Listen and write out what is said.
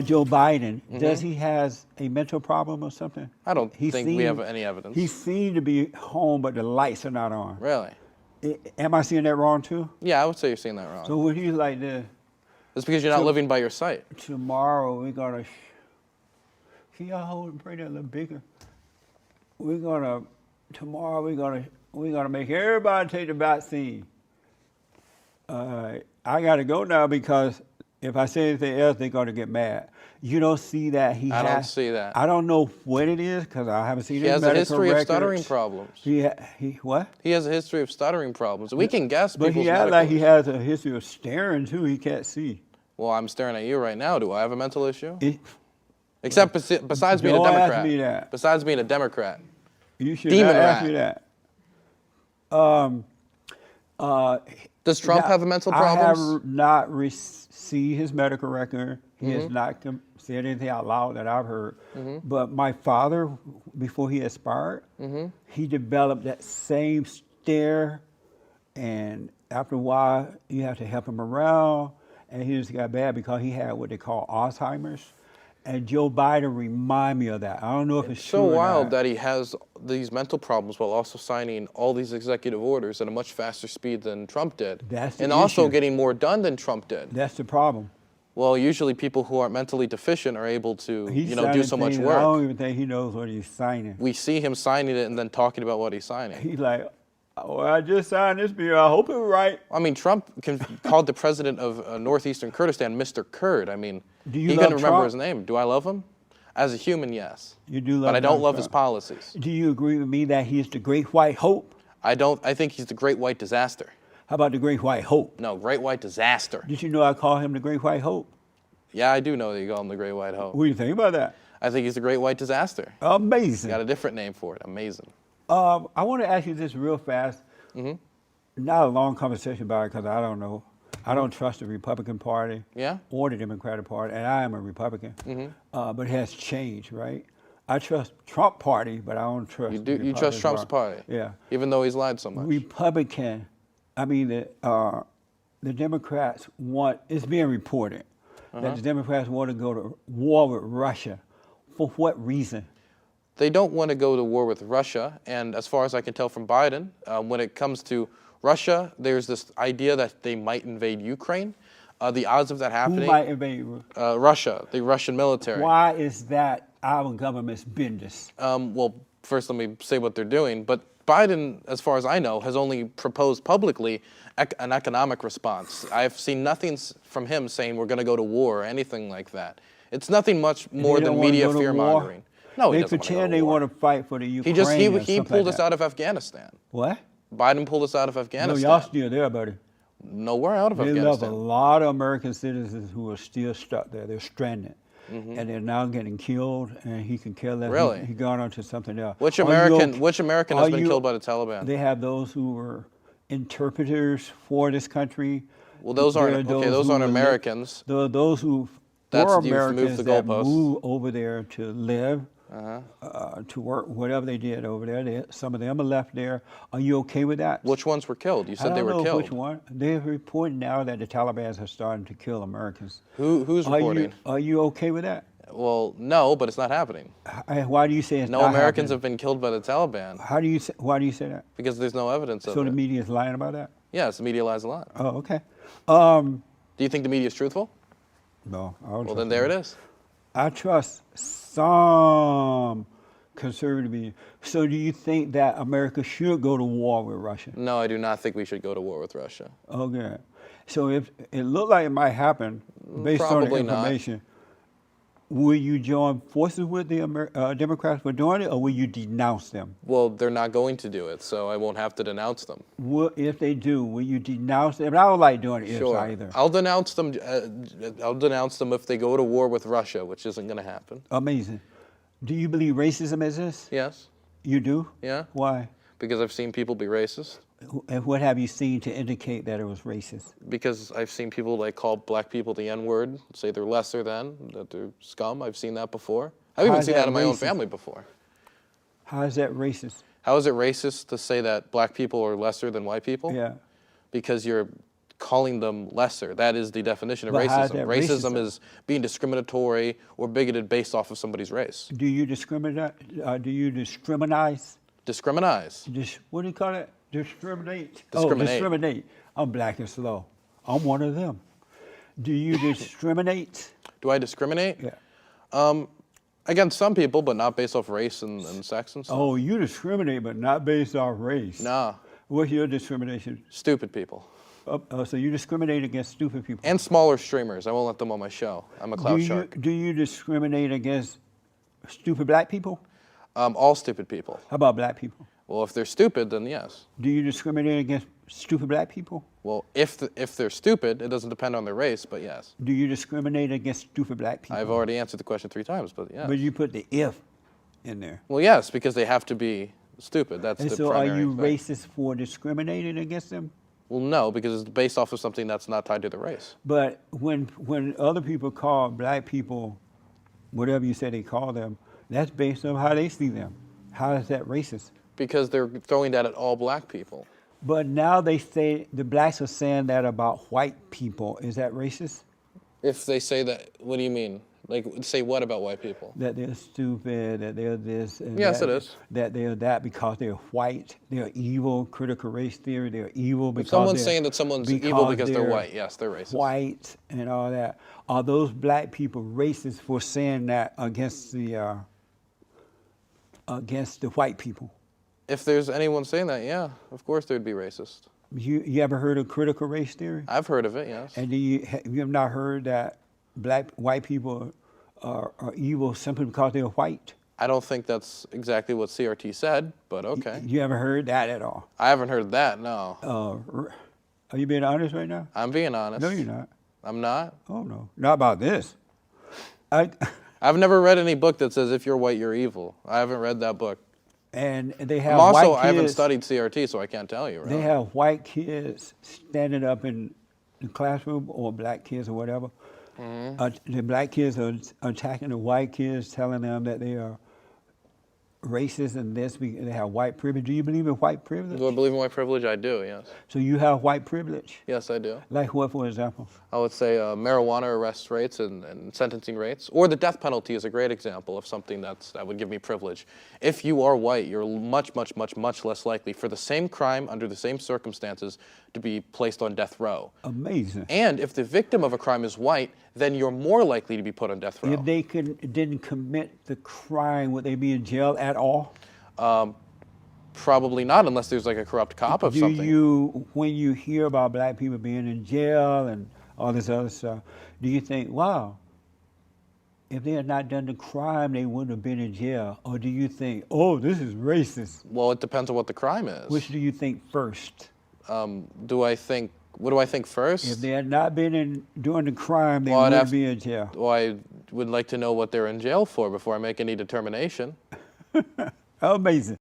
Joe Biden, does he has a mental problem or something? I don't think we have any evidence. He seemed to be home, but the lights are not on. Really? Am I seeing that wrong too? Yeah, I would say you're seeing that wrong. So would you like to? It's because you're not living by your sight. Tomorrow we're gonna. Can y'all hold and pray that a little bigger? Tomorrow we're gonna make everybody take the vaccine. I gotta go now because if I say anything else, they're gonna get mad. You don't see that I don't see that. I don't know what it is because I haven't seen his medical records. He has a history of stuttering problems. He what? He has a history of stuttering problems. We can guess people's But he acts like he has a history of staring too. He can't see. Well, I'm staring at you right now. Do I have a mental issue? Except besides being a Democrat. Don't ask me that. Besides being a Democrat. You should not ask me that. Does Trump have a mental problems? I have not seen his medical record. He has not said anything out loud that I've heard. But my father, before he expired, he developed that same stare, and after a while, you have to help him around, and he just got bad because he had what they call Alzheimer's. And Joe Biden remind me of that. I don't know if it's so true or wild not. that he has these mental problems while also signing all these executive orders at a much faster speed than Trump did. That's the and also issue. getting more done than Trump did. That's the problem. Well, usually people who are mentally deficient are able to, do so much work. I don't even think he knows what he's signing. We see him signing it and then talking about what he's signing. He's like, oh, I just signed this bill. I hope it's right. I mean, Trump called the president of northeastern Kurdistan Mr. Kurd. I mean, Do you he love couldn't remember Trump? his name. Do I love him? As a human, yes. You do love But I don't Donald love his Trump. policies. Do you agree with me that he's the great white hope? I don't. I think he's the great white disaster. How about the great white hope? No, great white disaster. Did you know I call him the great white hope? Yeah, I do know that you call him the great white hope. What do you think about that? I think he's the great white disaster. Amazing. Got a different name for it. Amazing. I want to ask you this real fast. Not a long conversation about it because I don't know. I don't trust the Republican Party or the Democratic Party, and I am a Republican. But it has changed, right? I trust Trump Party, but I don't trust the You trust Trump's party? Yeah. Even though he's lied so much? Republican, the Democrats want, it's being reported that the Democrats want to go to war with Russia. For what reason? They don't want to go to war with Russia, and as far as I can tell from Biden, when it comes to Russia, there's this idea that they might invade Ukraine. The odds of that happening... Who might invade? Russia, the Russian military. Why is that our government's business? Well, first let me say what they're doing. But Biden, as far as I know, has only proposed publicly an economic response. I've seen nothing from him saying we're going to go to war or anything like that. It's nothing much more than media fear-mongering. No, he doesn't want to go to war. They pretend they want to fight for the Ukraine. He pulled us out of Afghanistan. What? Biden pulled us out of Afghanistan. No, y'all still there, buddy. No, we're out of Afghanistan. They love a lot of American citizens who are still stuck there. They're stranded. And they're now getting killed, and he can kill them. Really? He gone on to something else. Which American has been killed by the Taliban? They have those who were interpreters for this country. Well, those aren't Americans. Those who were Americans that moved over there to live, to work, whatever they did over there. Some of them are left there. Are you okay with that? Which ones were killed? You said they were killed. I don't know which one. They're reporting now that the Taliban are starting to kill Americans. Who's reporting? Are you okay with that? Well, no, but it's not happening. Why do you say it's not happening? No Americans have been killed by the Taliban. Why do you say that? Because there's no evidence of it. So the media is lying about that? Yes, the media lies a lot. Oh, okay. Do you think the media is truthful? No. Well, then there it is. I trust some conservative media. So do you think that America should go to war with Russia? No, I do not think we should go to war with Russia. Okay. So if it looked like it might happen, based on the information, will you join forces with the Democrats for doing it, or will you denounce them? Well, they're not going to do it, so I won't have to denounce them. If they do, will you denounce them? I don't like doing it either. I'll denounce them. I'll denounce them if they go to war with Russia, which isn't going to happen. Amazing. Do you believe racism exists? Yes. You do? Yeah. Why? Because I've seen people be racist. And what have you seen to indicate that it was racist? Because I've seen people call black people the N-word, say they're lesser than, that they're scum. I've seen that before. I've even seen that in my own family before. How is that racist? How is it racist to say that black people are lesser than white people? Yeah. Because you're calling them lesser. That is the definition of But how is racism. that Racism racism? is being discriminatory or bigoted based off of somebody's race. Do you discriminate? Do you discriminate? Discriminate. What do you call it? Discriminate. Oh, Discriminate. discriminate. I'm black and slow. I'm one of them. Do you discriminate? Do I discriminate? Yeah. Against some people, but not based off race and sex and stuff. Oh, you discriminate, but not based off race. Nah. What's your discrimination? Stupid people. So you discriminate against stupid people. And smaller streamers. I won't let them on my show. I'm a clout shark. Do you discriminate against stupid black people? All stupid people. How about black people? Well, if they're stupid, then yes. Do you discriminate against stupid black people? Well, if they're stupid, it doesn't depend on their race, but yes. Do you discriminate against stupid black people? I've already answered the question 3 times, but yes. But you put the if in there. Well, yes, because they have to be stupid. That's And the so are primary you thing. racist for discriminating against them? Well, no, because it's based off of something that's not tied to the race. But when other people call black people, whatever you say they call them, that's based on how they see them. How is that racist? Because they're throwing that at all black people. But now they say the blacks are saying that about white people. Is that racist? If they say that, what do you mean? Like, say what about white people? That they're stupid, that they're this, and Yes, that, it is. That they're that because they're white, they're evil. Critical race theory, they're evil because If someone's they're, saying that someone's evil because they're white, yes, they're racist. White and all that. Are those black people racist for saying that against the white people? If there's anyone saying that, yeah, of course they'd be racist. You ever heard of critical race theory? I've heard of it, yes. And you have not heard that white people are evil simply because they're white? I don't think that's exactly what CRT said, but okay. You ever heard that at all? I haven't heard that, no. Are you being honest right now? I'm being honest. No, you're not. I'm not? Oh, no. Not about this. I've never read any book that says if you're white, you're evil. I haven't read that book. And they have I'm also, white I haven't kids. studied CRT, so I can't tell you. Really. They have white kids standing up in the classroom, or black kids or whatever. Mm-hmm. The black kids are attacking the white kids, telling them that they are racist and this. They have white privilege. Do you believe in white privilege? Do I believe in white privilege? I do, yes. So you have white privilege? Yes, I do. Like what, for example? I would say marijuana arrest rates and sentencing rates, or the death penalty is a great example of something that would give me privilege. If you are white, you're much, much, much, much less likely for the same crime under the same circumstances to be placed on death row. Amazing. And if the victim of a crime is white, then you're more likely to be put on death row. If they didn't commit the crime, would they be in jail at all? Probably not, unless there's like a corrupt cop of something. When you hear about black people being in jail and all this other stuff, do you think, wow, if they had not done the crime, they wouldn't have been in jail? Or do you think, oh, this is racist? Well, it depends on what the crime is. Which do you think first? What do I think first? If they had not been doing the crime, they wouldn't be in jail. Well, I would like to know what they're in jail for before I make any determination. Amazing.